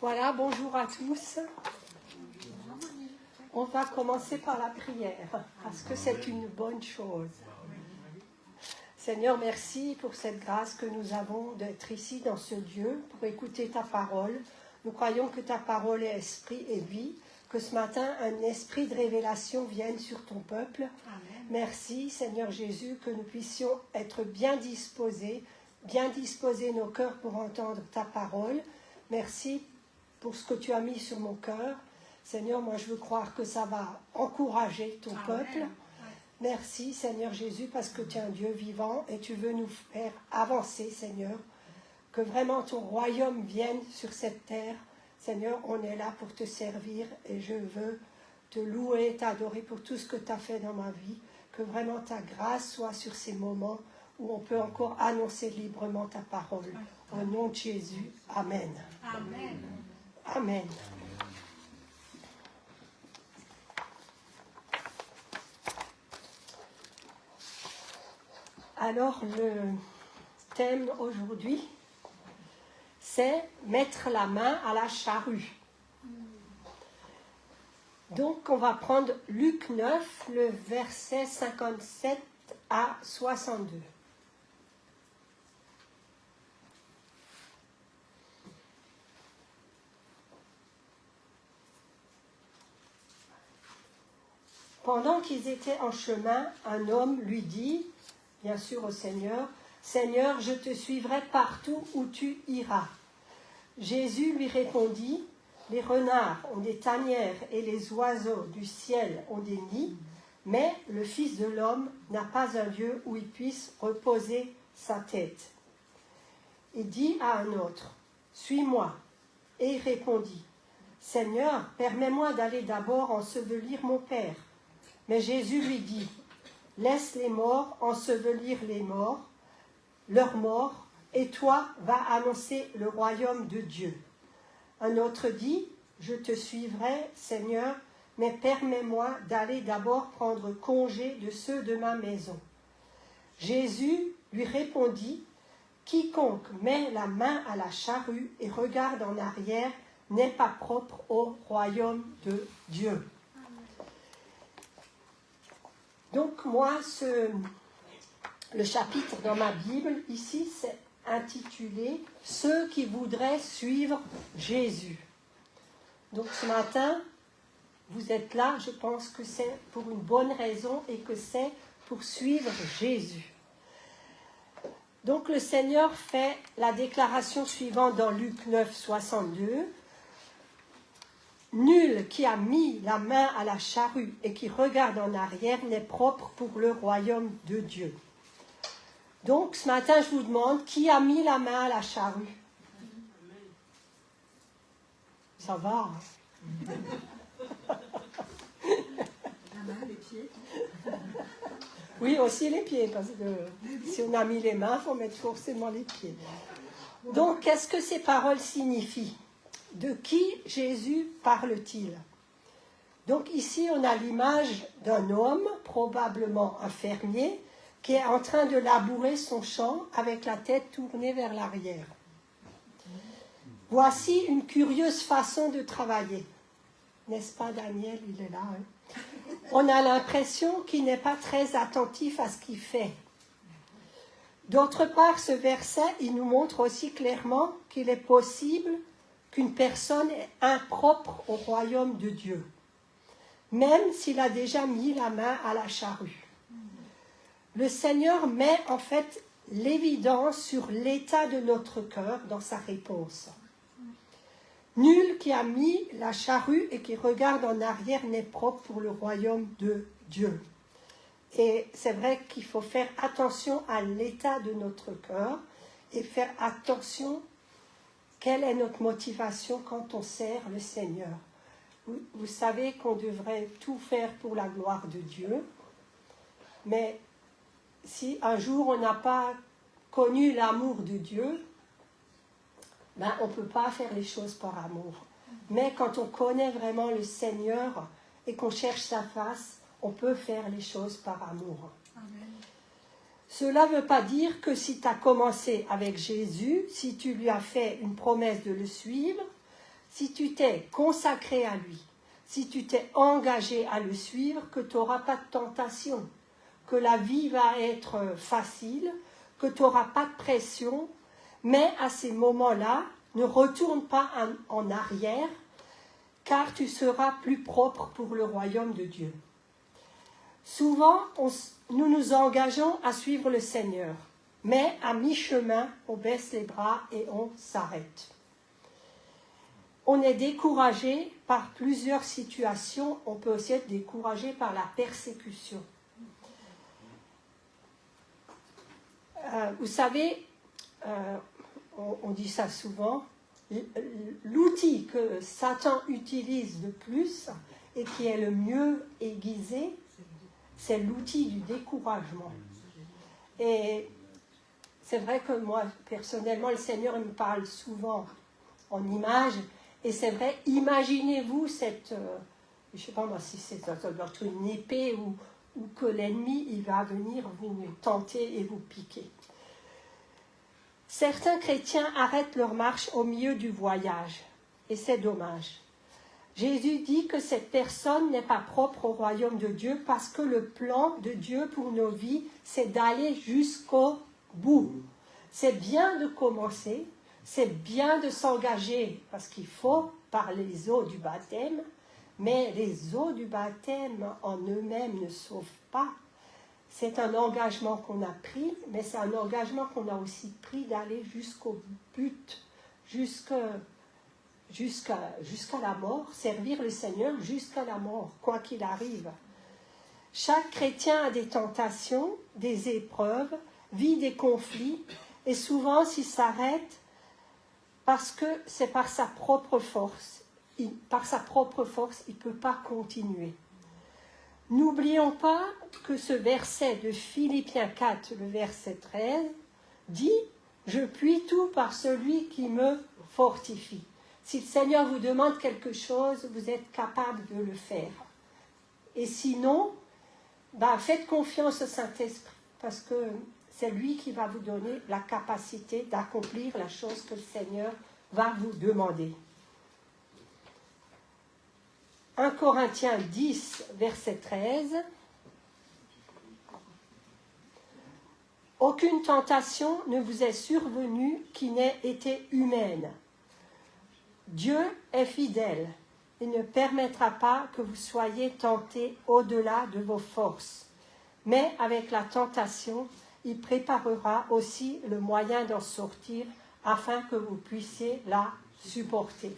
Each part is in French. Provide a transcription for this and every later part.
Voilà, bonjour à tous. On va commencer par la prière, parce que c'est une bonne chose. Seigneur, merci pour cette grâce que nous avons d'être ici dans ce lieu, pour écouter ta parole. Nous croyons que ta parole est esprit et vie, que ce matin, un esprit de révélation vienne sur ton peuple. Amen. Merci, Seigneur Jésus, que nous puissions être bien disposer nos cœurs pour entendre ta parole. Merci pour ce que tu as mis sur mon cœur. Seigneur, moi je veux croire que ça va encourager ton peuple. Merci Seigneur Jésus parce que tu es un Dieu vivant et tu veux nous faire avancer Seigneur. Que vraiment ton royaume vienne sur cette terre. Seigneur, on est là pour te servir et je veux te louer, t'adorer pour tout ce que tu as fait dans ma vie. Que vraiment ta grâce soit sur ces moments où on peut encore annoncer librement ta parole. Au nom de Jésus, Amen. Amen. Amen. Alors, le thème aujourd'hui, c'est mettre la main à la charrue. Donc, on va prendre Luc 9, le verset 57 à 62. Pendant qu'ils étaient en chemin, un homme lui dit, bien sûr au Seigneur, « Seigneur, je te suivrai partout où tu iras. » Jésus lui répondit, « Les renards ont des tanières et les oiseaux du ciel ont des nids, mais le Fils de l'homme n'a pas un lieu où il puisse reposer sa tête. » Il dit à un autre, « Suis-moi. » Et il répondit, « Seigneur, permets-moi d'aller d'abord ensevelir mon Père. » Mais Jésus lui dit, « Laisse les morts ensevelir leurs morts, et toi va annoncer le royaume de Dieu. » Un autre dit, « Je te suivrai, Seigneur, mais permets-moi d'aller d'abord prendre congé de ceux de ma maison. » Jésus lui répondit, « Quiconque met la main à la charrue et regarde en arrière n'est pas propre au royaume de Dieu. » Donc moi, le chapitre dans ma Bible, ici, c'est intitulé « Ceux qui voudraient suivre Jésus ». Donc ce matin, vous êtes là, je pense que c'est pour une bonne raison et que c'est pour suivre Jésus. Donc le Seigneur fait la déclaration suivante dans Luc 9, 62. « Nul qui a mis la main à la charrue et qui regarde en arrière n'est propre pour le royaume de Dieu. » Donc, ce matin, je vous demande, qui a mis la main à la charrue? Ça va, hein? La main, les pieds. Oui, aussi les pieds, parce que si on a mis les mains, il faut mettre forcément les pieds. Donc, qu'est-ce que ces paroles signifient? De qui Jésus parle-t-il? Donc ici, on a l'image d'un homme, probablement un fermier, qui est en train de labourer son champ avec la tête tournée vers l'arrière. Voici une curieuse façon de travailler. N'est-ce pas, Daniel? Il est là. Hein? On a l'impression qu'il n'est pas très attentif à ce qu'il fait. D'autre part, ce verset, il nous montre aussi clairement qu'il est possible qu'une personne est impropre au royaume de Dieu, même s'il a déjà mis la main à la charrue. Le Seigneur met en fait l'évidence sur l'état de notre cœur dans sa réponse. Nul qui a mis la charrue et qui regarde en arrière n'est propre pour le royaume de Dieu. Et c'est vrai qu'il faut faire attention à l'état de notre cœur et faire attention quelle est notre motivation quand on sert le Seigneur. Vous savez qu'on devrait tout faire pour la gloire de Dieu, mais si un jour on n'a pas connu l'amour de Dieu, ben on ne peut pas faire les choses par amour. Mais quand on connaît vraiment le Seigneur et qu'on cherche sa face, on peut faire les choses par amour. Amen. Cela ne veut pas dire que si tu as commencé avec Jésus, si tu lui as fait une promesse de le suivre, si tu t'es consacré à lui, si tu t'es engagé à le suivre, que tu n'auras pas de tentation, que la vie va être facile, que tu n'auras pas de pression, mais à ces moments-là, ne retourne pas en arrière, car tu seras plus propre pour le royaume de Dieu. Souvent, nous nous engageons à suivre le Seigneur, mais à mi-chemin, on baisse les bras et on s'arrête. On est découragé par plusieurs situations, on peut aussi être découragé par la persécution. Vous savez, on dit ça souvent, l'outil que Satan utilise le plus et qui est le mieux aiguisé, c'est l'outil du découragement. Et c'est vrai que moi, personnellement, le Seigneur me parle souvent en images. Et c'est vrai, imaginez-vous cette, je ne sais pas moi si c'est une épée ou que l'ennemi, il va venir vous tenter et vous piquer. Certains chrétiens arrêtent leur marche au milieu du voyage. Et c'est dommage. Jésus dit que cette personne n'est pas propre au royaume de Dieu parce que le plan de Dieu pour nos vies, c'est d'aller jusqu'au bout. C'est bien de commencer, c'est bien de s'engager parce qu'il faut par les eaux du baptême, mais les eaux du baptême en eux-mêmes ne sauvent pas. C'est un engagement qu'on a pris, mais c'est un engagement qu'on a aussi pris d'aller jusqu'au but, jusqu'à la mort, servir le Seigneur jusqu'à la mort, quoi qu'il arrive. Chaque chrétien a des tentations, des épreuves, vit des conflits, et souvent s'il s'arrête, parce que c'est par sa propre force. Il ne peut pas continuer. N'oublions pas que ce verset de Philippiens 4, le verset 13, dit « Je puis tout par celui qui me fortifie ». Si le Seigneur vous demande quelque chose, vous êtes capable de le faire. Et sinon, faites confiance au Saint-Esprit, parce que c'est lui qui va vous donner la capacité d'accomplir la chose que le Seigneur va vous demander. 1 Corinthiens 10, verset 13. « Aucune tentation ne vous est survenue qui n'ait été humaine. Dieu est fidèle. Il ne permettra pas que vous soyez tentés au-delà de vos forces. Mais avec la tentation, il préparera aussi le moyen d'en sortir afin que vous puissiez la supporter. »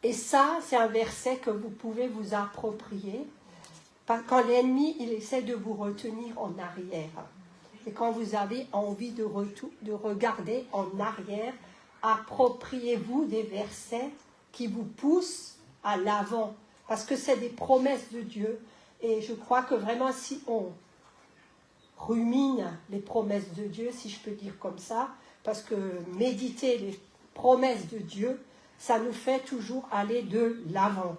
Et ça, c'est un verset que vous pouvez vous approprier quand l'ennemi, il essaie de vous retenir en arrière. Et quand vous avez envie de regarder en arrière, appropriez-vous des versets qui vous poussent à l'avant. Parce que c'est des promesses de Dieu. Et je crois que vraiment, si on rumine les promesses de Dieu, si je peux dire comme ça, parce que méditer les promesses de Dieu, ça nous fait toujours aller de l'avant.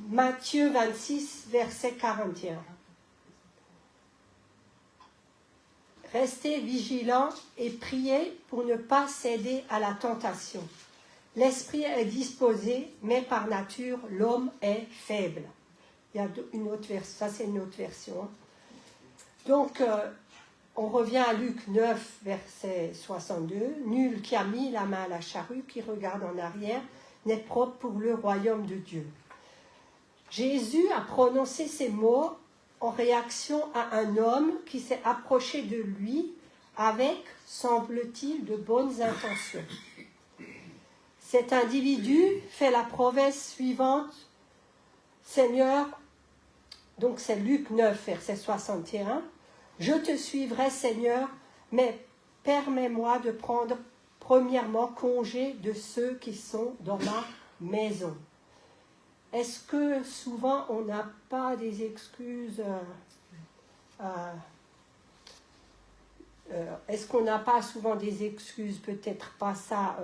Matthieu 26, verset 41. Restez vigilants et priez pour ne pas céder à la tentation. L'esprit est disposé, mais par nature, l'homme est faible. Il y a une autre version, ça c'est une autre version. Donc, on revient à Luc 9, verset 62. « Nul qui a mis la main à la charrue, qui regarde en arrière, n'est propre pour le royaume de Dieu. » Jésus a prononcé ces mots en réaction à un homme qui s'est approché de lui avec, semble-t-il, de bonnes intentions. Cet individu fait la promesse suivante. « Seigneur » donc c'est Luc 9, verset 61, « Je te suivrai, Seigneur, mais permets-moi de prendre premièrement congé de ceux qui sont dans ma maison. » Est-ce que souvent on n'a pas des excuses est-ce qu'on n'a pas souvent des excuses, peut-être pas ça,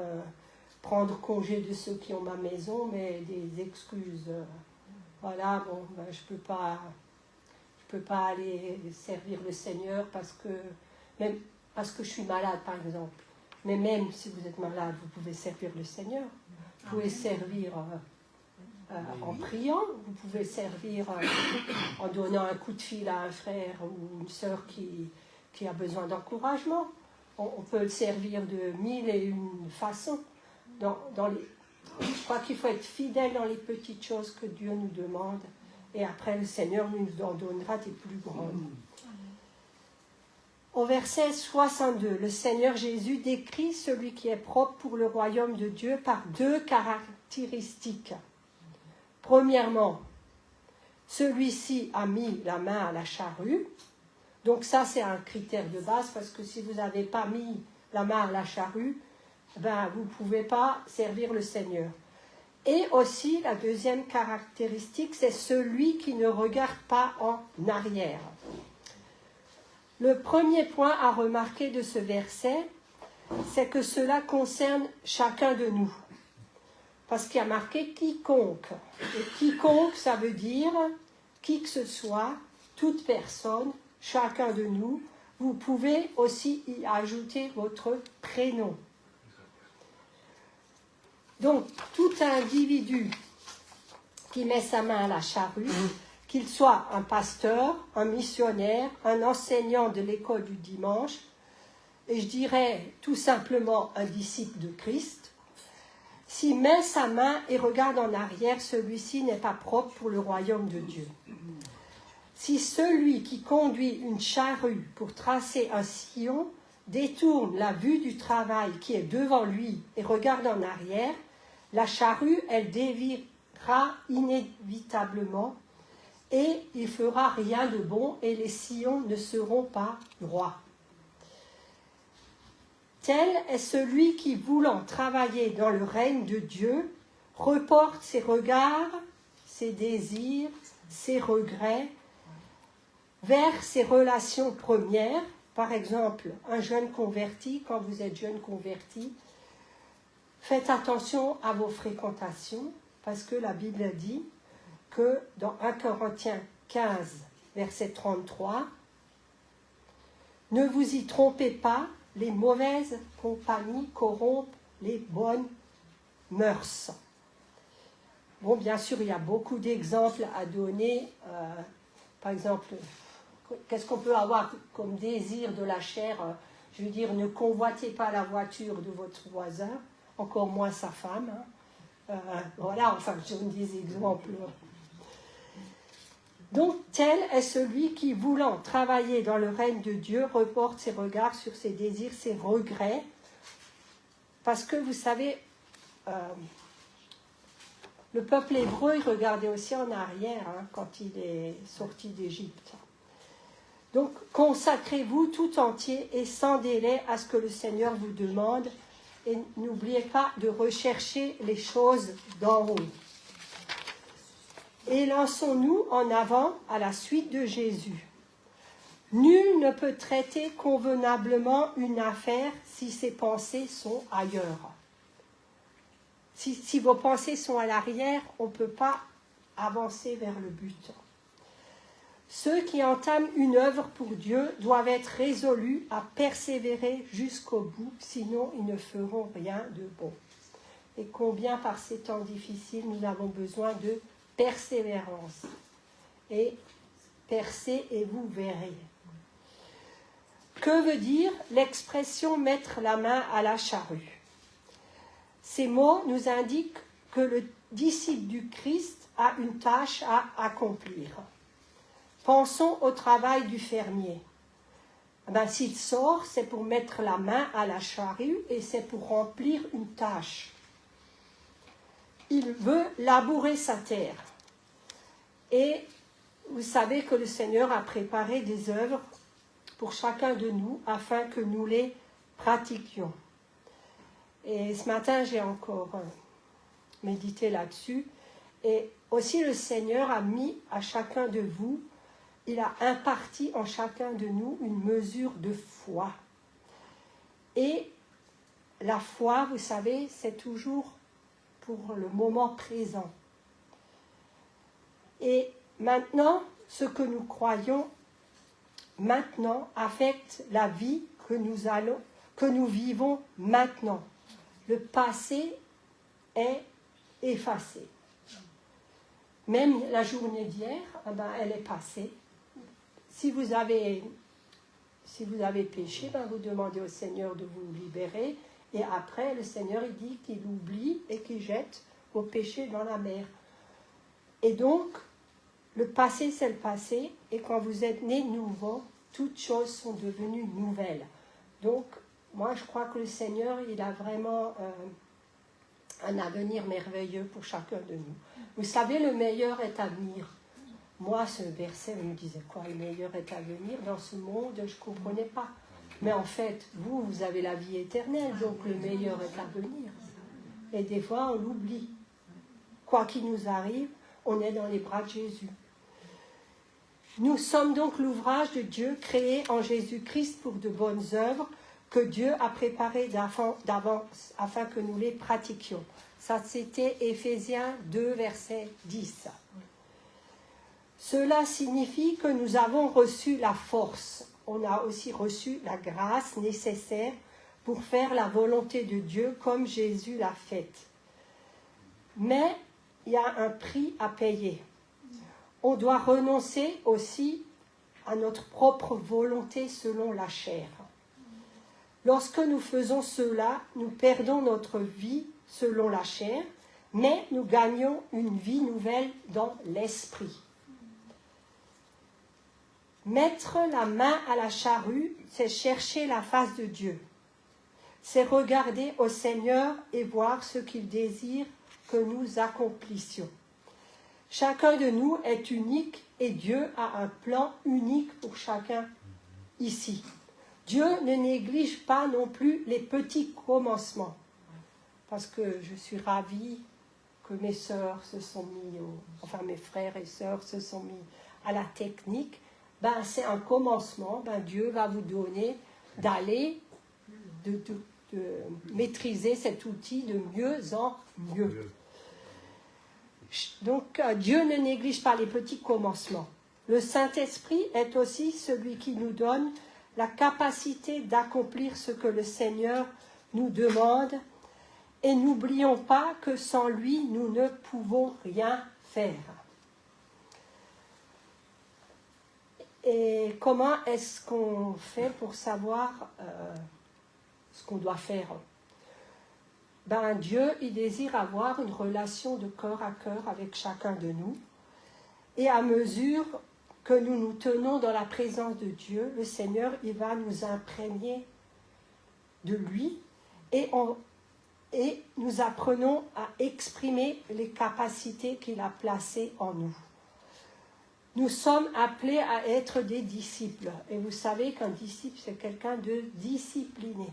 prendre congé de ceux qui ont ma maison, mais des excuses, voilà, bon, je peux pas aller servir le Seigneur parce que je suis malade, par exemple. Mais même si vous êtes malade, vous pouvez servir le Seigneur. Vous pouvez servir en priant, vous pouvez servir en donnant un coup de fil à un frère ou une sœur qui a besoin d'encouragement. On peut le servir de 1001 façons. Je crois qu'il faut être fidèle dans les petites choses que Dieu nous demande. Et après, le Seigneur nous en donnera des plus grandes. Au verset 62, le Seigneur Jésus décrit celui qui est propre pour le royaume de Dieu par 2 caractéristiques. Premièrement, celui-ci a mis la main à la charrue. Donc ça, c'est un critère de base, parce que si vous n'avez pas mis la main à la charrue, ben, vous ne pouvez pas servir le Seigneur. Et aussi, la deuxième caractéristique, c'est celui qui ne regarde pas en arrière. Le premier point à remarquer de ce verset, c'est que cela concerne chacun de nous. Parce qu'il y a marqué quiconque. Et quiconque, ça veut dire qui que ce soit, toute personne, chacun de nous. Vous pouvez aussi y ajouter votre prénom. Donc, tout individu qui met sa main à la charrue, qu'il soit un pasteur, un missionnaire, un enseignant de l'école du dimanche, et je dirais tout simplement un disciple de Christ, s'il met sa main et regarde en arrière, celui-ci n'est pas propre pour le royaume de Dieu. Si celui qui conduit une charrue pour tracer un sillon détourne la vue du travail qui est devant lui et regarde en arrière, la charrue, elle déviera inévitablement et il fera rien de bon et les sillons ne seront pas droits. Tel est celui qui, voulant travailler dans le règne de Dieu, reporte ses regards, ses désirs, ses regrets vers ses relations premières. Par exemple, un jeune converti, quand vous êtes jeune converti, faites attention à vos fréquentations, parce que la Bible dit que dans 1 Corinthiens 15, verset 33, « Ne vous y trompez pas, les mauvaises compagnies corrompent les bonnes mœurs. » Bon, bien sûr, il y a beaucoup d'exemples à donner. Par exemple, qu'est-ce qu'on peut avoir comme désir de la chair? Je veux dire, ne convoitez pas la voiture de votre voisin, encore moins sa femme. Voilà, enfin, je donne des exemples. Donc, tel est celui qui, voulant travailler dans le règne de Dieu, reporte ses regards sur ses désirs, ses regrets. Parce que, vous savez, le peuple hébreu, il regardait aussi en arrière quand il est sorti d'Égypte. Donc, consacrez-vous tout entier et sans délai à ce que le Seigneur vous demande. Et n'oubliez pas de rechercher les choses d'en haut. Et lançons-nous en avant à la suite de Jésus. Nul ne peut traiter convenablement une affaire si ses pensées sont ailleurs. Si vos pensées sont à l'arrière, on ne peut pas avancer vers le but. Ceux qui entament une œuvre pour Dieu doivent être résolus à persévérer jusqu'au bout, sinon ils ne feront rien de bon. Et combien par ces temps difficiles nous avons besoin de persévérance. Et percez et vous verrez. Que veut dire l'expression « mettre la main à la charrue » ? Ces mots nous indiquent que le disciple du Christ a une tâche à accomplir. Pensons au travail du fermier. S'il sort, c'est pour mettre la main à la charrue et c'est pour remplir une tâche. Il veut labourer sa terre. Et vous savez que le Seigneur a préparé des œuvres pour chacun de nous afin que nous les pratiquions. Et ce matin, j'ai encore médité là-dessus. Et aussi le Seigneur a mis à chacun de vous, il a imparti en chacun de nous une mesure de foi. Et la foi, vous savez, c'est toujours pour le moment présent. Et maintenant, ce que nous croyons maintenant affecte la vie que que nous vivons maintenant. Le passé est effacé. Même la journée d'hier, elle est passée. Si vous avez péché, vous demandez au Seigneur de vous libérer. Et après, le Seigneur, il dit qu'il oublie et qu'il jette vos péchés dans la mer. Et donc, le passé, c'est le passé. Et quand vous êtes né de nouveau, toutes choses sont devenues nouvelles. Donc, moi, je crois que le Seigneur, il a vraiment un avenir merveilleux pour chacun de nous. Vous savez, le meilleur est à venir. Moi, ce verset me disait quoi? Le meilleur est à venir. Dans ce monde, je ne comprenais pas. Mais en fait, vous avez la vie éternelle, donc le meilleur est à venir. Et des fois, on l'oublie. Quoi qu'il nous arrive, on est dans les bras de Jésus. Nous sommes donc l'ouvrage de Dieu créé en Jésus-Christ pour de bonnes œuvres que Dieu a préparées d'avance afin que nous les pratiquions. Ça, c'était Éphésiens 2, verset 10. Cela signifie que nous avons reçu la force. On a aussi reçu la grâce nécessaire pour faire la volonté de Dieu comme Jésus l'a faite. Mais il y a un prix à payer. On doit renoncer aussi à notre propre volonté selon la chair. Lorsque nous faisons cela, nous perdons notre vie selon la chair, mais nous gagnons une vie nouvelle dans l'esprit. Mettre la main à la charrue, c'est chercher la face de Dieu. C'est regarder au Seigneur et voir ce qu'il désire que nous accomplissions. Chacun de nous est unique et Dieu a un plan unique pour chacun ici. Dieu ne néglige pas non plus les petits commencements. Parce que je suis ravie que mes sœurs se sont mis, mes frères et sœurs se sont mis à la technique. C'est un commencement. Dieu va vous donner d'aller, de maîtriser cet outil de mieux en mieux. Donc, Dieu ne néglige pas les petits commencements. Le Saint-Esprit est aussi celui qui nous donne la capacité d'accomplir ce que le Seigneur nous demande. Et n'oublions pas que sans lui, nous ne pouvons rien faire. Et comment est-ce qu'on fait pour savoir ce qu'on doit faire? Dieu, il désire avoir une relation de cœur à cœur avec chacun de nous. Et à mesure que nous nous tenons dans la présence de Dieu, le Seigneur, il va nous imprégner de lui et nous apprenons à exprimer les capacités qu'il a placées en nous. Nous sommes appelés à être des disciples. Et vous savez qu'un disciple, c'est quelqu'un de discipliné.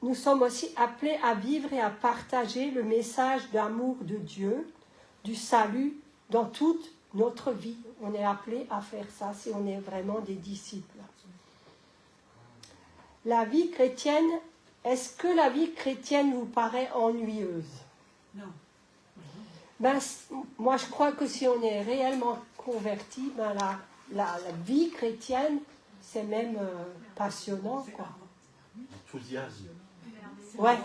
Nous sommes aussi appelés à vivre et à partager le message d'amour de Dieu, du salut, dans toute notre vie. On est appelés à faire ça si on est vraiment des disciples. La vie chrétienne, est-ce que la vie chrétienne vous paraît ennuyeuse? Non. Moi, je crois que si on est réellement converti, la vie chrétienne, c'est même passionnant, quoi. Enthousiasme. Ouais,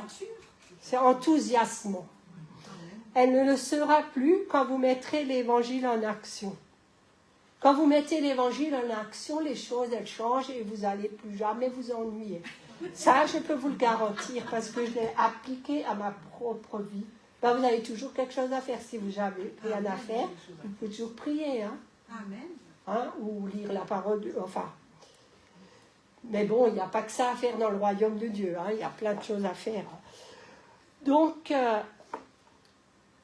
c'est enthousiasmant. Elle ne le sera plus quand vous mettrez l'évangile en action. Quand vous mettez l'évangile en action, les choses, elles changent et vous n'allez plus jamais vous ennuyer. Ça, je peux vous le garantir parce que je l'ai appliqué à ma propre vie. Vous avez toujours quelque chose à faire. Si vous n'avez rien à faire, vous pouvez toujours prier. Amen. Ou lire la parole de... Mais bon, il n'y a pas que ça à faire dans le royaume de Dieu. Il y a plein de choses à faire. Donc,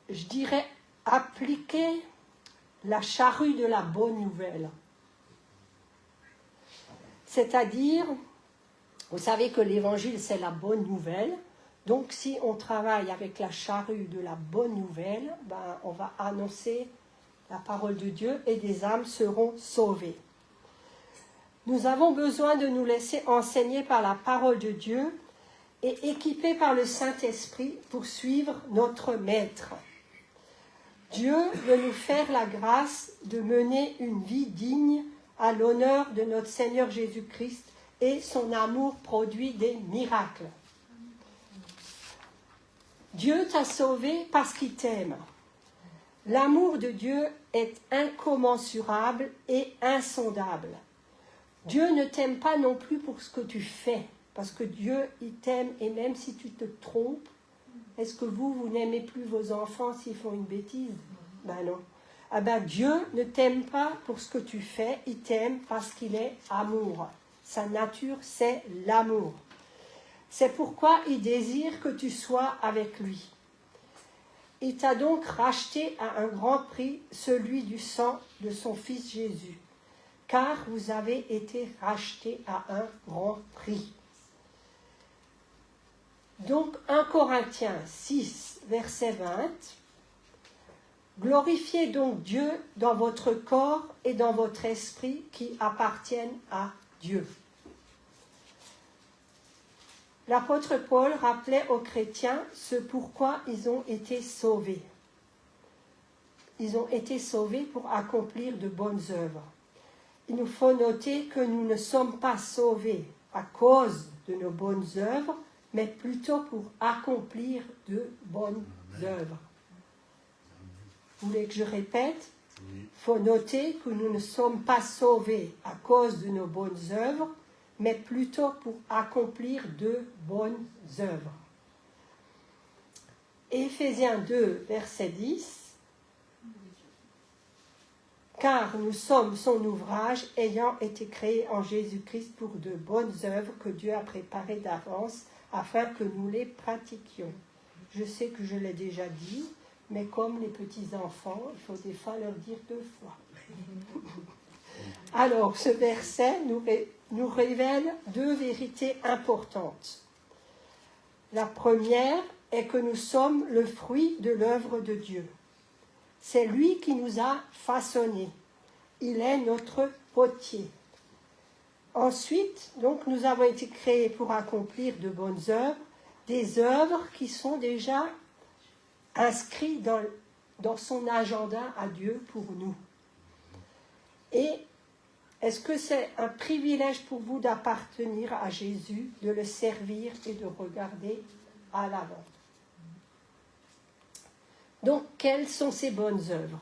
je dirais appliquer la charrue de la bonne nouvelle. C'est-à-dire, vous savez que l'évangile, c'est la bonne nouvelle. Donc, si on travaille avec la charrue de la bonne nouvelle, on va annoncer la parole de Dieu et des âmes seront sauvées. Nous avons besoin de nous laisser enseigner par la parole de Dieu et équipés par le Saint-Esprit pour suivre notre Maître. Dieu veut nous faire la grâce de mener une vie digne à l'honneur de notre Seigneur Jésus-Christ et son amour produit des miracles. Dieu t'a sauvé parce qu'il t'aime. L'amour de Dieu est incommensurable et insondable. Dieu ne t'aime pas non plus pour ce que tu fais, parce que Dieu, il t'aime, et même si tu te trompes, est-ce que vous n'aimez plus vos enfants s'ils font une bêtise? Ben non. Ah ben Dieu ne t'aime pas pour ce que tu fais, il t'aime parce qu'il est amour. Sa nature, c'est l'amour. C'est pourquoi il désire que tu sois avec lui. Il t'a donc racheté à un grand prix, celui du sang de son Fils Jésus, car vous avez été rachetés à un grand prix. Donc 1 Corinthiens 6, verset 20. Glorifiez donc Dieu dans votre corps et dans votre esprit qui appartiennent à Dieu. L'apôtre Paul rappelait aux chrétiens ce pourquoi ils ont été sauvés. Ils ont été sauvés pour accomplir de bonnes œuvres. Il nous faut noter que nous ne sommes pas sauvés à cause de nos bonnes œuvres, mais plutôt pour accomplir de bonnes œuvres. Vous voulez que je répète? Il faut noter que nous ne sommes pas sauvés à cause de nos bonnes œuvres, mais plutôt pour accomplir de bonnes œuvres. Éphésiens 2, verset 10. Car nous sommes son ouvrage, ayant été créés en Jésus-Christ pour de bonnes œuvres que Dieu a préparées d'avance, afin que nous les pratiquions. Je sais que je l'ai déjà dit, mais comme les petits-enfants, il faut des fois leur dire 2 fois. Alors, ce verset nous révèle 2 vérités importantes. La première est que nous sommes le fruit de l'œuvre de Dieu. C'est lui qui nous a façonnés. Il est notre potier. Ensuite, donc, nous avons été créés pour accomplir de bonnes œuvres, des œuvres qui sont déjà inscrites dans son agenda à Dieu pour nous. Et est-ce que c'est un privilège pour vous d'appartenir à Jésus, de le servir et de regarder à l'avant? Donc, quelles sont ces bonnes œuvres?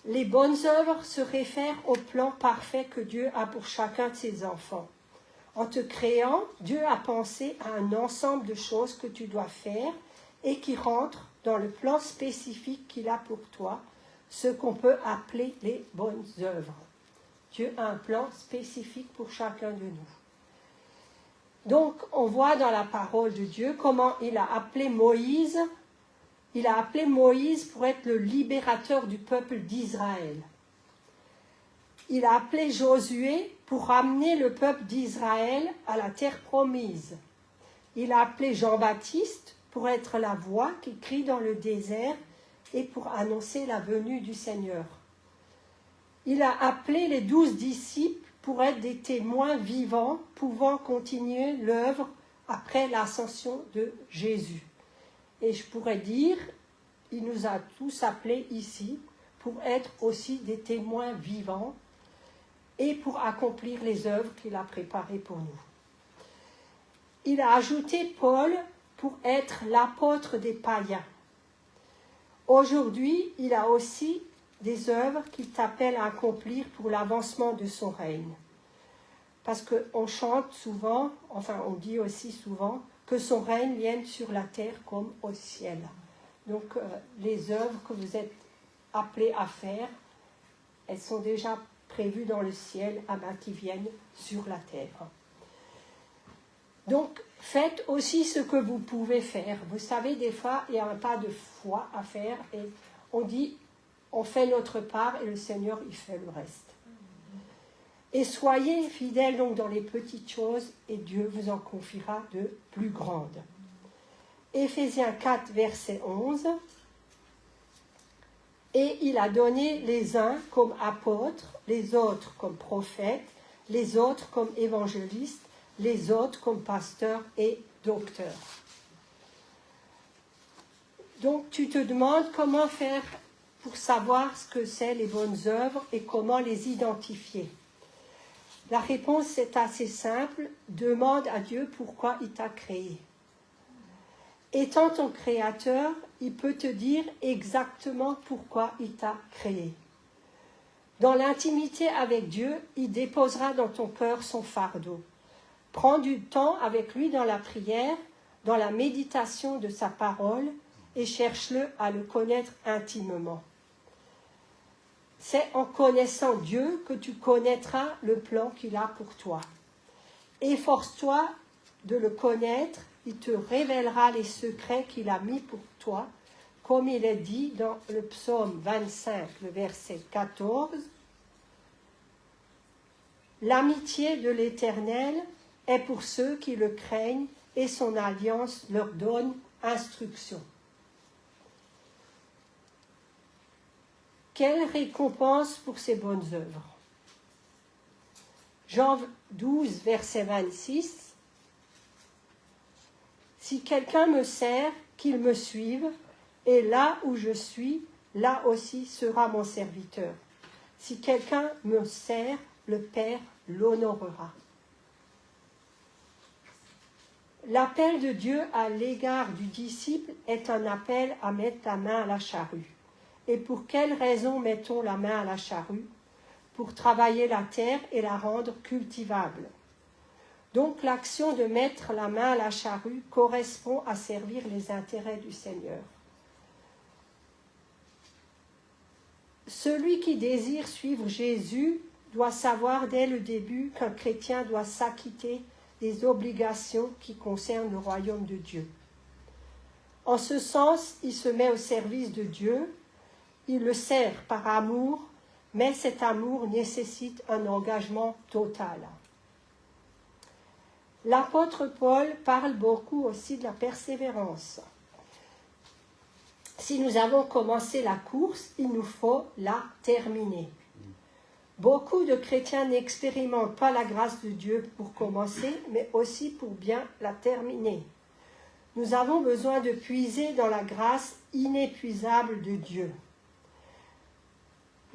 Les bonnes œuvres se réfèrent au plan parfait que Dieu a pour chacun de ses enfants. En te créant, Dieu a pensé à un ensemble de choses que tu dois faire et qui rentrent dans le plan spécifique qu'il a pour toi, ce qu'on peut appeler les bonnes œuvres. Dieu a un plan spécifique pour chacun de nous. Donc, on voit dans la parole de Dieu comment il a appelé Moïse. Il a appelé Moïse pour être le libérateur du peuple d'Israël. Il a appelé Josué pour ramener le peuple d'Israël à la terre promise. Il a appelé Jean-Baptiste pour être la voix qui crie dans le désert et pour annoncer la venue du Seigneur. Il a appelé les 12 disciples pour être des témoins vivants pouvant continuer l'œuvre après l'ascension de Jésus. Et je pourrais dire, il nous a tous appelés ici pour être aussi des témoins vivants et pour accomplir les œuvres qu'il a préparées pour nous. Il a ajouté Paul pour être l'apôtre des païens. Aujourd'hui, il a aussi des œuvres qu'il t'appelle à accomplir pour l'avancement de son règne. Parce qu'on chante souvent, enfin on dit aussi souvent, que son règne vienne sur la terre comme au ciel. Donc les œuvres que vous êtes appelés à faire, elles sont déjà prévues dans le ciel, avant qu'ils viennent sur la terre. Donc faites aussi ce que vous pouvez faire. Vous savez, des fois, il y a un pas de foi à faire et on dit, on fait notre part et le Seigneur, il fait le reste. Et soyez fidèles donc dans les petites choses et Dieu vous en confiera de plus grandes. Éphésiens 4, verset 11. Et il a donné les uns comme apôtres, les autres comme prophètes, les autres comme évangélistes, les autres comme pasteurs et docteurs. Donc tu te demandes comment faire pour savoir ce que c'est les bonnes œuvres et comment les identifier. La réponse est assez simple. Demande à Dieu pourquoi il t'a créé. Étant ton créateur, il peut te dire exactement pourquoi il t'a créé. Dans l'intimité avec Dieu, il déposera dans ton cœur son fardeau. Prends du temps avec lui dans la prière, dans la méditation de sa parole et cherche-le à le connaître intimement. C'est en connaissant Dieu que tu connaîtras le plan qu'il a pour toi. Efforce-toi de le connaître, il te révélera les secrets qu'il a mis pour toi, comme il est dit dans le psaume 25, le verset 14. L'amitié de l'Éternel est pour ceux qui le craignent et son alliance leur donne instruction. Quelle récompense pour ses bonnes œuvres. Jean 12, verset 26. Si quelqu'un me sert, qu'il me suive, et là où je suis, là aussi sera mon serviteur. Si quelqu'un me sert, le Père l'honorera. L'appel de Dieu à l'égard du disciple est un appel à mettre la main à la charrue. Et pour quelle raison mettons la main à la charrue? Pour travailler la terre et la rendre cultivable. Donc l'action de mettre la main à la charrue correspond à servir les intérêts du Seigneur. Celui qui désire suivre Jésus doit savoir dès le début qu'un chrétien doit s'acquitter des obligations qui concernent le royaume de Dieu. En ce sens, il se met au service de Dieu, il le sert par amour, mais cet amour nécessite un engagement total. L'apôtre Paul parle beaucoup aussi de la persévérance. Si nous avons commencé la course, il nous faut la terminer. Beaucoup de chrétiens n'expérimentent pas la grâce de Dieu pour commencer, mais aussi pour bien la terminer. Nous avons besoin de puiser dans la grâce inépuisable de Dieu.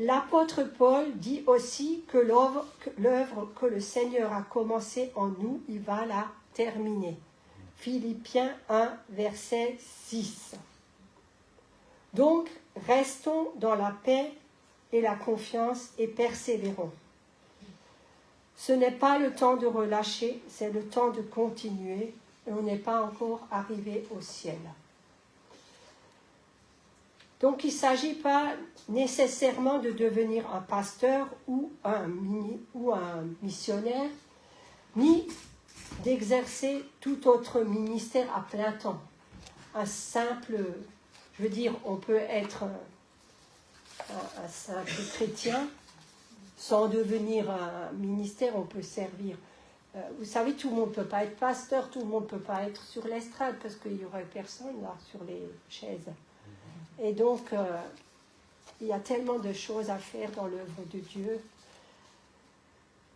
L'apôtre Paul dit aussi que l'œuvre que le Seigneur a commencée en nous, il va la terminer. Philippiens 1, verset 6. Donc, restons dans la paix et la confiance et persévérons. Ce n'est pas le temps de relâcher, c'est le temps de continuer et on n'est pas encore arrivé au ciel. Donc, il ne s'agit pas nécessairement de devenir un pasteur ou un missionnaire, ni d'exercer tout autre ministère à plein temps. Un simple, je veux dire, on peut être un simple chrétien sans devenir un ministère, on peut servir. Vous savez, tout le monde ne peut pas être pasteur, tout le monde ne peut pas être sur l'estrade parce qu'il n'y aurait personne là sur les chaises. Et donc, il y a tellement de choses à faire dans l'œuvre de Dieu.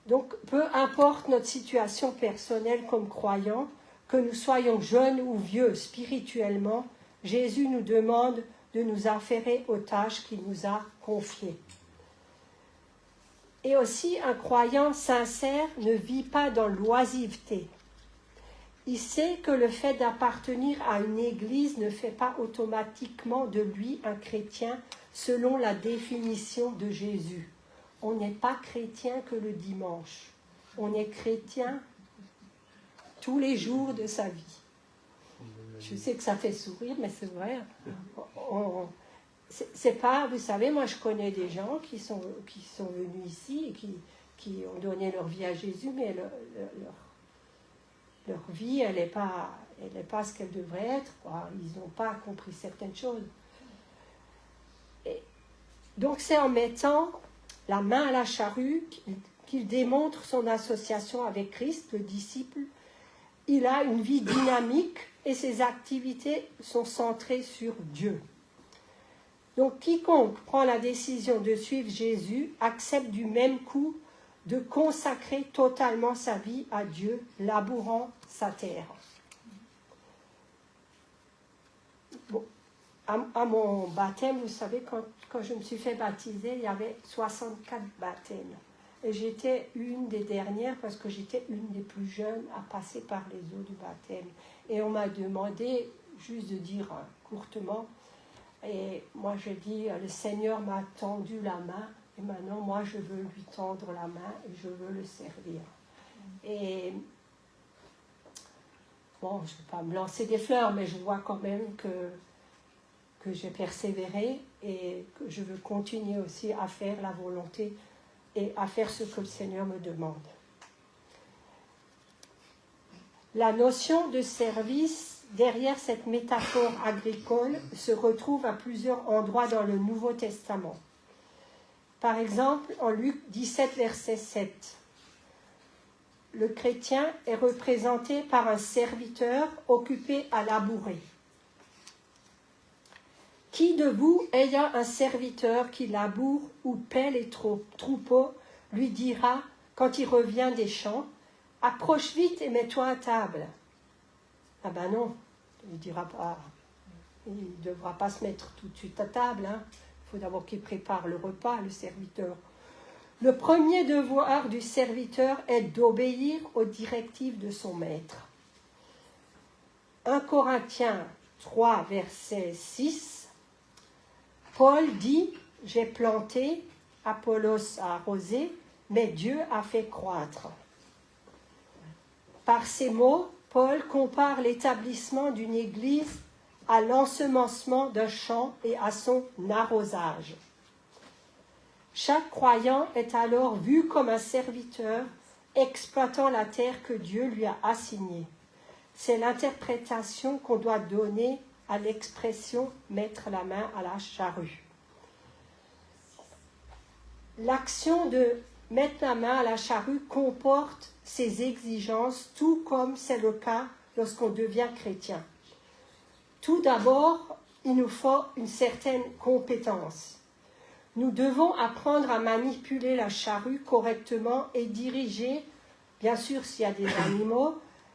Donc, peu importe notre situation personnelle comme croyants, que nous soyons jeunes ou vieux spirituellement, Jésus nous demande de nous affairer aux tâches qu'il nous a confiées. Et aussi, un croyant sincère ne vit pas dans l'oisiveté. Il sait que le fait d'appartenir à une église ne fait pas automatiquement de lui un chrétien selon la définition de Jésus. On n'est pas chrétien que le dimanche. On est chrétien tous les jours de sa vie. Je sais que ça fait sourire, mais c'est vrai. C'est pas, vous savez, moi je connais des gens qui sont venus ici et qui ont donné leur vie à Jésus, mais leur vie, elle n'est pas ce qu'elle devrait être, quoi. Ils n'ont pas compris certaines choses. Et donc c'est en mettant la main à la charrue qu'il démontre son association avec Christ, le disciple. Il a une vie dynamique et ses activités sont centrées sur Dieu. Donc quiconque prend la décision de suivre Jésus accepte du même coup de consacrer totalement sa vie à Dieu, labourant sa terre. Bon, à mon baptême, vous savez, quand je me suis fait baptiser, il y avait 64 baptêmes. Et j'étais une des dernières parce que j'étais une des plus jeunes à passer par les eaux du baptême. Et on m'a demandé juste de dire courtement. Et moi je dis, le Seigneur m'a tendu la main et maintenant moi je veux lui tendre la main et je veux le servir. Et bon, je ne vais pas me lancer des fleurs, mais je vois quand même que j'ai persévéré et que je veux continuer aussi à faire la volonté et à faire ce que le Seigneur me demande. La notion de service derrière cette métaphore agricole se retrouve à plusieurs endroits dans le Nouveau Testament. Par exemple, en Luc 17, verset 7, le chrétien est représenté par un serviteur occupé à labourer. Qui de vous, ayant un serviteur qui laboure ou paie les troupeaux, lui dira, quand il revient des champs, « Approche vite et mets-toi à table ». Ah ben non, il ne dira pas, il ne devra pas se mettre tout de suite à table. Il faut d'abord qu'il prépare le repas, le serviteur. Le premier devoir du serviteur est d'obéir aux directives de son maître. 1 Corinthiens 3, verset 6, Paul dit, « J'ai planté, Apollos a arrosé, mais Dieu a fait croître. » Par ces mots, Paul compare l'établissement d'une église à l'ensemencement d'un champ et à son arrosage. Chaque croyant est alors vu comme un serviteur exploitant la terre que Dieu lui a assignée. C'est l'interprétation qu'on doit donner à l'expression « mettre la main à la charrue ». L'action de mettre la main à la charrue comporte ses exigences, tout comme c'est le cas lorsqu'on devient chrétien. Tout d'abord, il nous faut une certaine compétence. Nous devons apprendre à manipuler la charrue correctement et diriger, bien sûr s'il y a des animaux,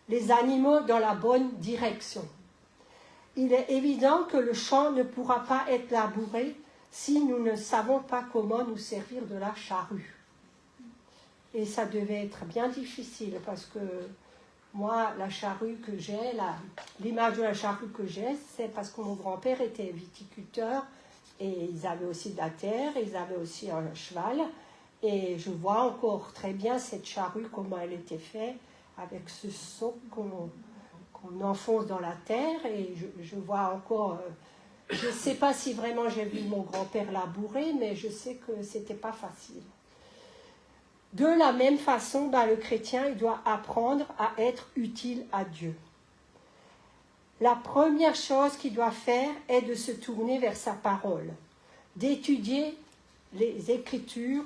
les animaux dans la bonne direction. Il est évident que le champ ne pourra pas être labouré si nous ne savons pas comment nous servir de la charrue. Et ça devait être bien difficile parce que moi, la charrue que j'ai, l'image de la charrue que j'ai, c'est parce que mon grand-père était viticulteur et ils avaient aussi de la terre, ils avaient aussi un cheval. Et je vois encore très bien cette charrue, comment elle était faite, avec ce seau qu'on enfonce dans la terre. Et je vois encore, je ne sais pas si vraiment j'ai vu mon grand-père labourer, mais je sais que ce n'était pas facile. De la même façon, le chrétien il doit apprendre à être utile à Dieu. La première chose qu'il doit faire est de se tourner vers sa parole, d'étudier les Écritures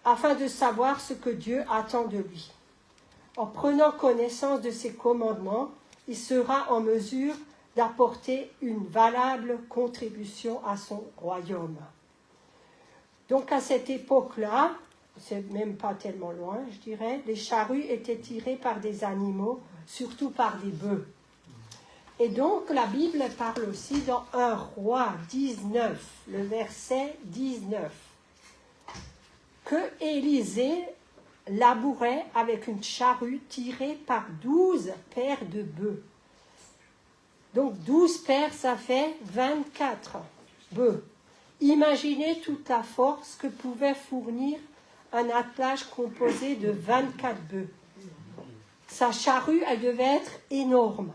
afin de savoir ce que Dieu attend de lui. En prenant connaissance de ses commandements, il sera en mesure d'apporter une valable contribution à son royaume. Donc à cette époque-là, c'est même pas tellement loin, je dirais, les charrues étaient tirées par des animaux, surtout par des bœufs. Et donc la Bible parle aussi dans 1 Roi 19, le verset 19, que Élisée labourait avec une charrue tirée par 12 paires de bœufs. Donc 12 paires, ça fait 24 bœufs. Imaginez toute la force que pouvait fournir un attelage composé de 24 bœufs. Sa charrue, elle devait être énorme.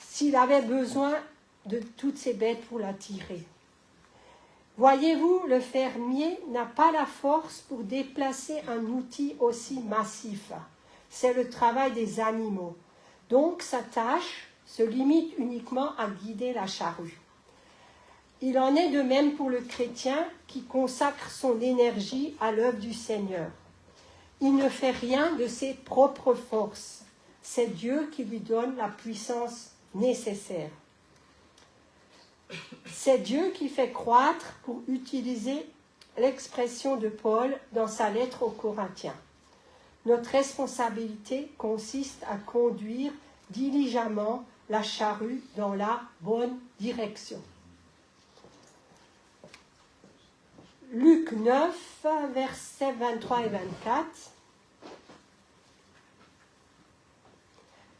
S'il avait besoin de toutes ces bêtes pour la tirer. Voyez-vous, le fermier n'a pas la force pour déplacer un outil aussi massif. C'est le travail des animaux. Donc, sa tâche se limite uniquement à guider la charrue. Il en est de même pour le chrétien qui consacre son énergie à l'œuvre du Seigneur. Il ne fait rien de ses propres forces. C'est Dieu qui lui donne la puissance nécessaire. C'est Dieu qui fait croître, pour utiliser l'expression de Paul dans sa lettre aux Corinthiens. Notre responsabilité consiste à conduire diligemment la charrue dans la bonne direction. Luc 9, versets 23 et 24.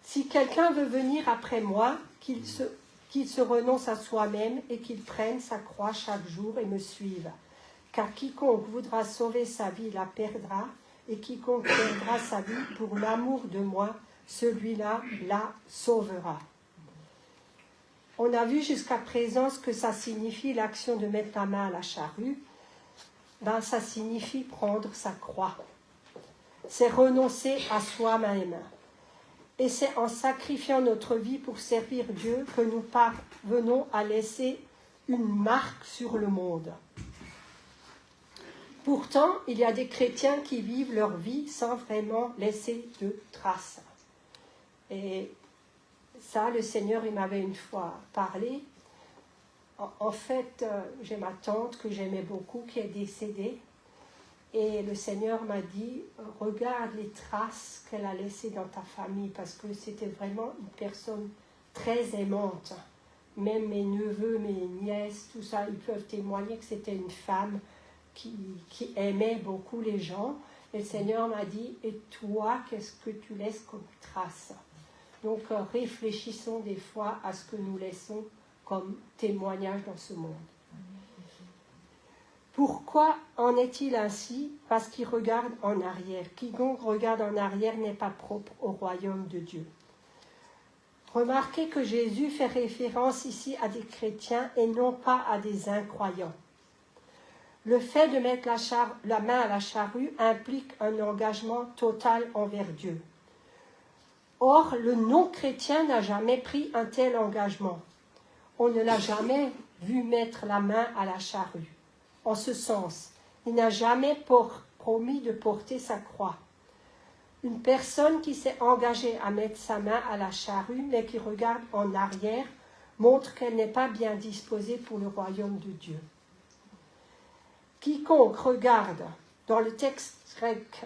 Si quelqu'un veut venir après moi, qu'il se renonce à soi-même et qu'il prenne sa croix chaque jour et me suive. Car quiconque voudra sauver sa vie la perdra, et quiconque perdra sa vie pour l'amour de moi, celui-là la sauvera. On a vu jusqu'à présent ce que ça signifie l'action de mettre la main à la charrue. Ben, ça signifie prendre sa croix. C'est renoncer à soi-même. Et c'est en sacrifiant notre vie pour servir Dieu que nous parvenons à laisser une marque sur le monde. Pourtant, il y a des chrétiens qui vivent leur vie sans vraiment laisser de traces. Et ça, le Seigneur, il m'avait une fois parlé. En fait, j'ai ma tante que j'aimais beaucoup qui est décédée. Et le Seigneur m'a dit, regarde les traces qu'elle a laissées dans ta famille, parce que c'était vraiment une personne très aimante. Même mes neveux, mes nièces, tout ça, ils peuvent témoigner que c'était une femme qui aimait beaucoup les gens. Et le Seigneur m'a dit, et toi, qu'est-ce que tu laisses comme trace? Donc réfléchissons des fois à ce que nous laissons comme témoignage dans ce monde. Pourquoi en est-il ainsi? Parce qu'il regarde en arrière. Quiconque regarde en arrière n'est pas propre au royaume de Dieu. Remarquez que Jésus fait référence ici à des chrétiens et non pas à des incroyants. Le fait de mettre la main à la charrue implique un engagement total envers Dieu. Or, le non-chrétien n'a jamais pris un tel engagement. On ne l'a jamais vu mettre la main à la charrue. En ce sens, il n'a jamais promis de porter sa croix. Une personne qui s'est engagée à mettre sa main à la charrue, mais qui regarde en arrière, montre qu'elle n'est pas bien disposée pour le royaume de Dieu. Quiconque regarde, dans le texte grec,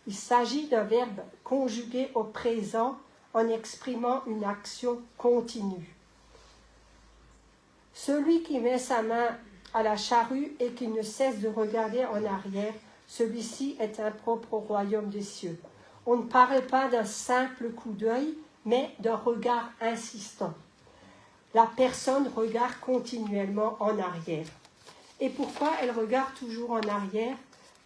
il s'agit d'un verbe conjugué au présent en exprimant une action continue. Celui qui met sa main à la charrue et qui ne cesse de regarder en arrière, celui-ci est impropre au royaume des cieux. On ne parle pas d'un simple coup d'œil, mais d'un regard insistant. La personne regarde continuellement en arrière. Et pourquoi elle regarde toujours en arrière?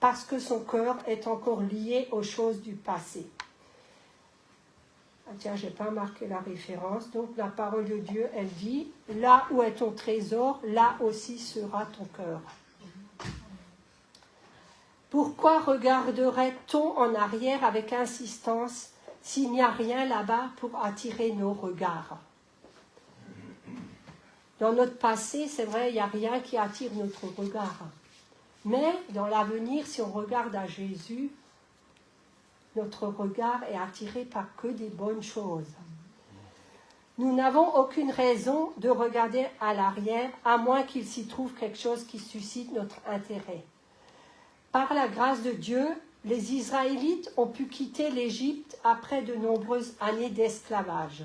Parce que son cœur est encore lié aux choses du passé. Ah tiens, je n'ai pas marqué la référence. Donc la parole de Dieu, elle dit, là où est ton trésor, là aussi sera ton cœur. Pourquoi regarderait-on en arrière avec insistance s'il n'y a rien là-bas pour attirer nos regards? Dans notre passé, c'est vrai, il n'y a rien qui attire notre regard. Mais dans l'avenir, si on regarde à Jésus, notre regard est attiré par que des bonnes choses. Nous n'avons aucune raison de regarder à l'arrière, à moins qu'il s'y trouve quelque chose qui suscite notre intérêt. Par la grâce de Dieu, les Israélites ont pu quitter l'Égypte après de nombreuses années d'esclavage.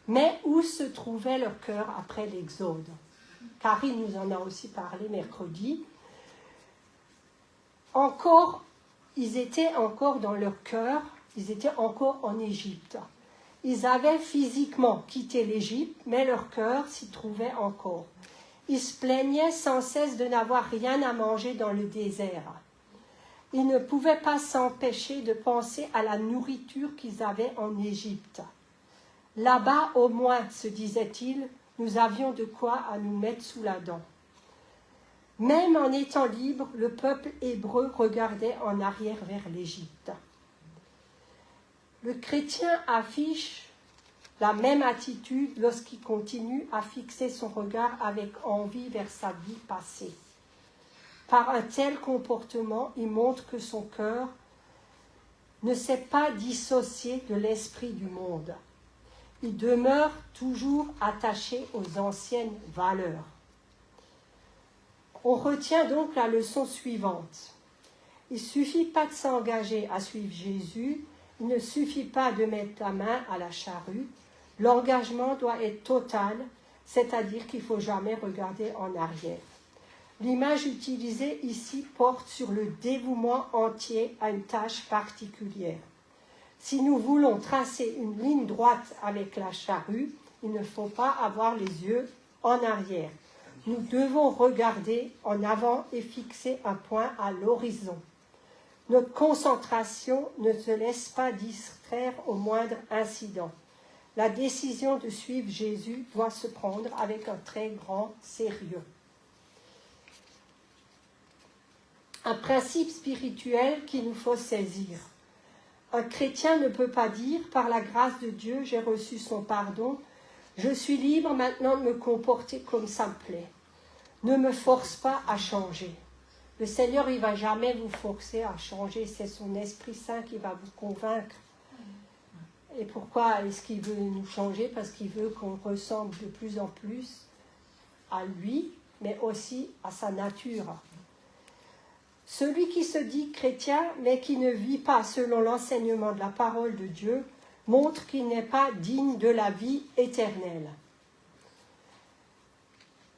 Mais où se trouvait leur cœur après l'Exode? Karine nous en a aussi parlé mercredi. Ils étaient encore dans leur cœur, ils étaient encore en Égypte. Ils avaient physiquement quitté l'Égypte, mais leur cœur s'y trouvait encore. Ils se plaignaient sans cesse de n'avoir rien à manger dans le désert. Ils ne pouvaient pas s'empêcher de penser à la nourriture qu'ils avaient en Égypte. Là-bas, au moins, se disait-il, nous avions de quoi à nous mettre sous la dent. Même en étant libre, le peuple hébreu regardait en arrière vers l'Égypte. Le chrétien affiche la même attitude lorsqu'il continue à fixer son regard avec envie vers sa vie passée. Par un tel comportement, il montre que son cœur ne s'est pas dissocié de l'esprit du monde. Il demeure toujours attaché aux anciennes valeurs. On retient donc la leçon suivante. Il ne suffit pas de s'engager à suivre Jésus, il ne suffit pas de mettre la main à la charrue. L'engagement doit être total, c'est-à-dire qu'il ne faut jamais regarder en arrière. L'image utilisée ici porte sur le dévouement entier à une tâche particulière. Si nous voulons tracer une ligne droite avec la charrue, il ne faut pas avoir les yeux en arrière. Nous devons regarder en avant et fixer un point à l'horizon. Notre concentration ne se laisse pas distraire au moindre incident. La décision de suivre Jésus doit se prendre avec un très grand sérieux. Un principe spirituel qu'il nous faut saisir. Un chrétien ne peut pas dire « Par la grâce de Dieu, j'ai reçu son pardon. Je suis libre maintenant de me comporter comme ça me plaît. Ne me force pas à changer. » Le Seigneur, il ne va jamais vous forcer à changer. C'est son Esprit Saint qui va vous convaincre. Et pourquoi est-ce qu'il veut nous changer? Parce qu'il veut qu'on ressemble de plus en plus à lui, mais aussi à sa nature. Celui qui se dit chrétien, mais qui ne vit pas selon l'enseignement de la parole de Dieu, montre qu'il n'est pas digne de la vie éternelle.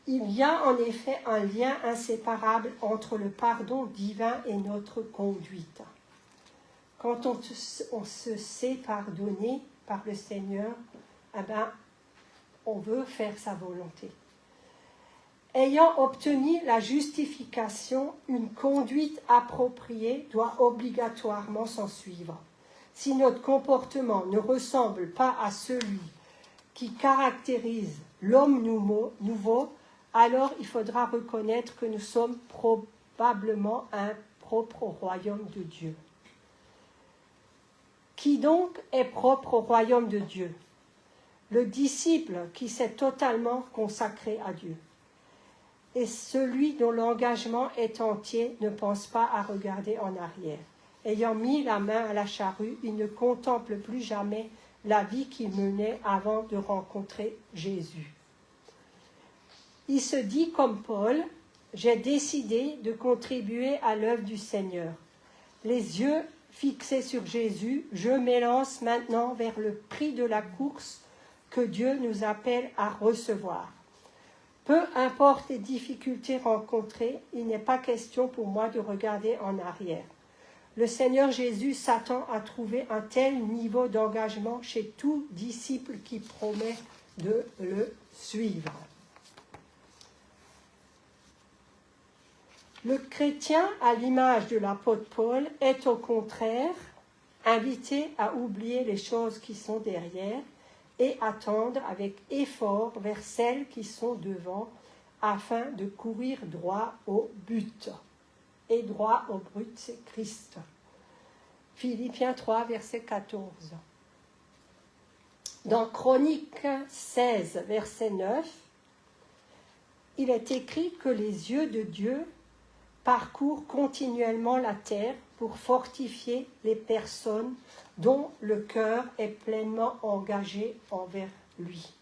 Il y a en effet un lien inséparable entre le pardon divin et notre conduite. Quand on se sait pardonner par le Seigneur, eh ben, on veut faire sa volonté. Ayant obtenu la justification, une conduite appropriée doit obligatoirement s'en suivre. Si notre comportement ne ressemble pas à celui qui caractérise l'homme nouveau, alors il faudra reconnaître que nous sommes probablement impropres au royaume de Dieu. Qui donc est propre au royaume de Dieu? Le disciple qui s'est totalement consacré à Dieu. Et celui dont l'engagement est entier ne pense pas à regarder en arrière. Ayant mis la main à la charrue, il ne contemple plus jamais la vie qu'il menait avant de rencontrer Jésus. Il se dit comme Paul, « J'ai décidé de contribuer à l'œuvre du Seigneur. Les yeux fixés sur Jésus, je m'élance maintenant vers le prix de la course que Dieu nous appelle à recevoir. Peu importe les difficultés rencontrées, il n'est pas question pour moi de regarder en arrière. Le Seigneur Jésus s'attend à trouver un tel niveau d'engagement chez tout disciple qui promet de le suivre. » Le chrétien, à l'image de l'apôtre Paul, est au contraire invité à oublier les choses qui sont derrière et à tendre avec effort vers celles qui sont devant, afin de courir droit au but. Et droit au but, c'est Christ. Philippiens 3, verset 14. Dans Chroniques 16, verset 9, il est écrit que les yeux de Dieu parcourent continuellement la terre pour fortifier les personnes dont le cœur est pleinement engagé envers lui.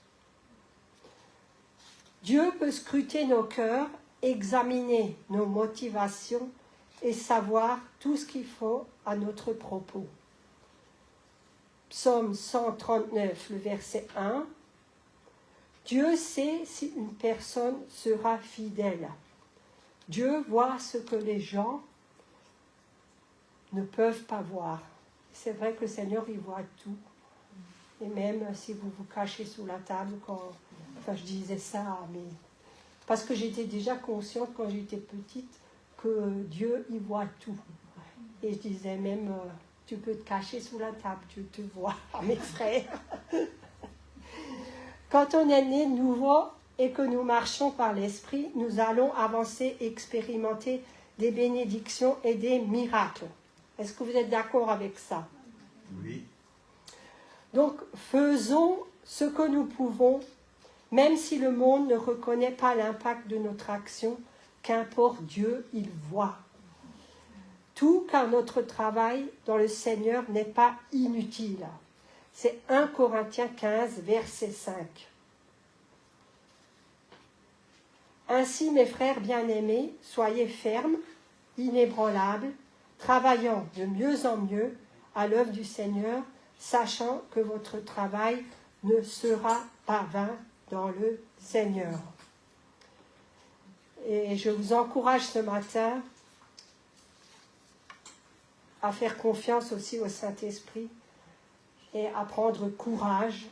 Dieu peut scruter nos cœurs, examiner nos motivations et savoir tout ce qu'il faut à notre propos. Psaume 139, le verset 1. Dieu sait si une personne sera fidèle. Dieu voit ce que les gens ne peuvent pas voir. C'est vrai que le Seigneur, il voit tout. Et même si vous vous cachez sous la table, je disais ça, mais parce que j'étais déjà consciente quand j'étais petite que Dieu, il voit tout. Et je disais même, tu peux te cacher sous la table, Dieu te voit, mes frères. Quand on est né nouveau et que nous marchons par l'Esprit, nous allons avancer, expérimenter des bénédictions et des miracles. Est-ce que vous êtes d'accord avec ça? Oui. Donc, faisons ce que nous pouvons, même si le monde ne reconnaît pas l'impact de notre action, qu'importe, Dieu, il voit. Tout car notre travail dans le Seigneur n'est pas inutile. C'est 1 Corinthiens 15, verset 5. Ainsi, mes frères bien-aimés, soyez fermes, inébranlables, travaillant de mieux en mieux à l'œuvre du Seigneur, sachant que votre travail ne sera pas vain dans le Seigneur. Et je vous encourage ce matin à faire confiance aussi au Saint-Esprit et à prendre courage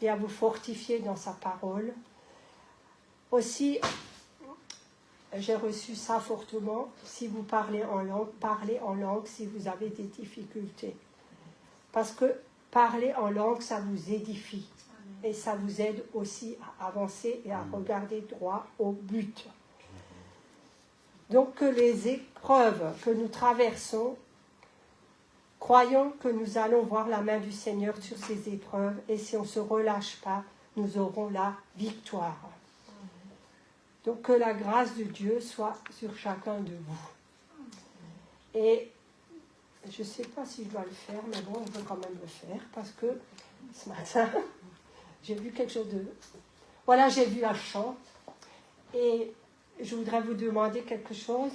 et à vous fortifier dans sa parole. Aussi, j'ai reçu ça fortement, si vous parlez en langue si vous avez des difficultés. Parce que parler en langue, ça vous édifie. Et ça vous aide aussi à avancer et à regarder droit au but. Donc que les épreuves que nous traversons, croyons que nous allons voir la main du Seigneur sur ces épreuves. Et si on ne se relâche pas, nous aurons la victoire. Donc que la grâce de Dieu soit sur chacun de vous. Et je ne sais pas si je dois le faire, mais bon, on peut quand même le faire, parce que ce matin, j'ai vu quelque chose de... Voilà, j'ai vu un chant, et je voudrais vous demander quelque chose.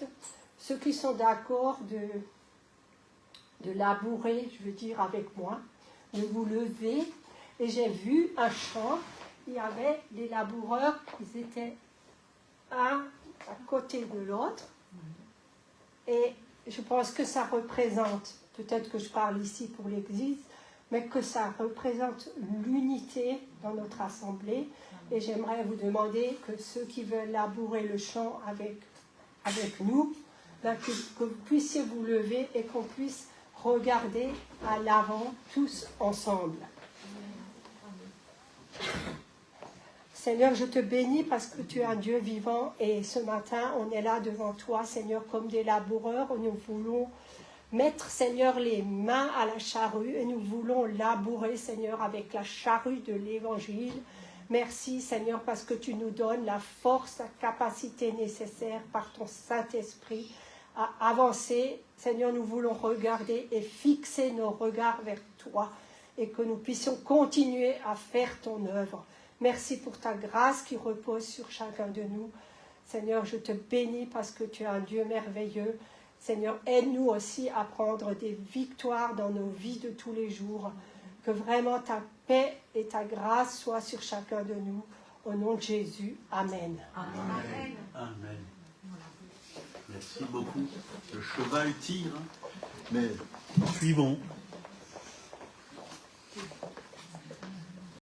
Ceux qui sont d'accord de labourer, je veux dire, avec moi, de vous lever, et j'ai vu un champ, il y avait des laboureurs, ils étaient un à côté de l'autre, et je pense que ça représente, peut-être que je parle ici pour l'Église, mais que ça représente l'unité dans notre assemblée. Et j'aimerais vous demander que ceux qui veulent labourer le champ avec nous, ben que vous puissiez vous lever et qu'on puisse regarder à l'avant tous ensemble. Seigneur, je te bénis parce que tu es un Dieu vivant et ce matin, on est là devant toi, Seigneur, comme des laboureurs. Nous voulons mettre, Seigneur, les mains à la charrue et nous voulons labourer, Seigneur, avec la charrue de l'Évangile. Merci, Seigneur, parce que tu nous donnes la force, la capacité nécessaire par ton Saint-Esprit à avancer. Seigneur, nous voulons regarder et fixer nos regards vers toi et que nous puissions continuer à faire ton œuvre. Merci pour ta grâce qui repose sur chacun de nous. Seigneur, je te bénis parce que tu es un Dieu merveilleux. Seigneur, aide-nous aussi à prendre des victoires dans nos vies de tous les jours. Que vraiment ta paix et ta grâce soient sur chacun de nous. Au nom de Jésus, Amen. Amen. Amen. Merci beaucoup. Le cheval tire, mais suivons.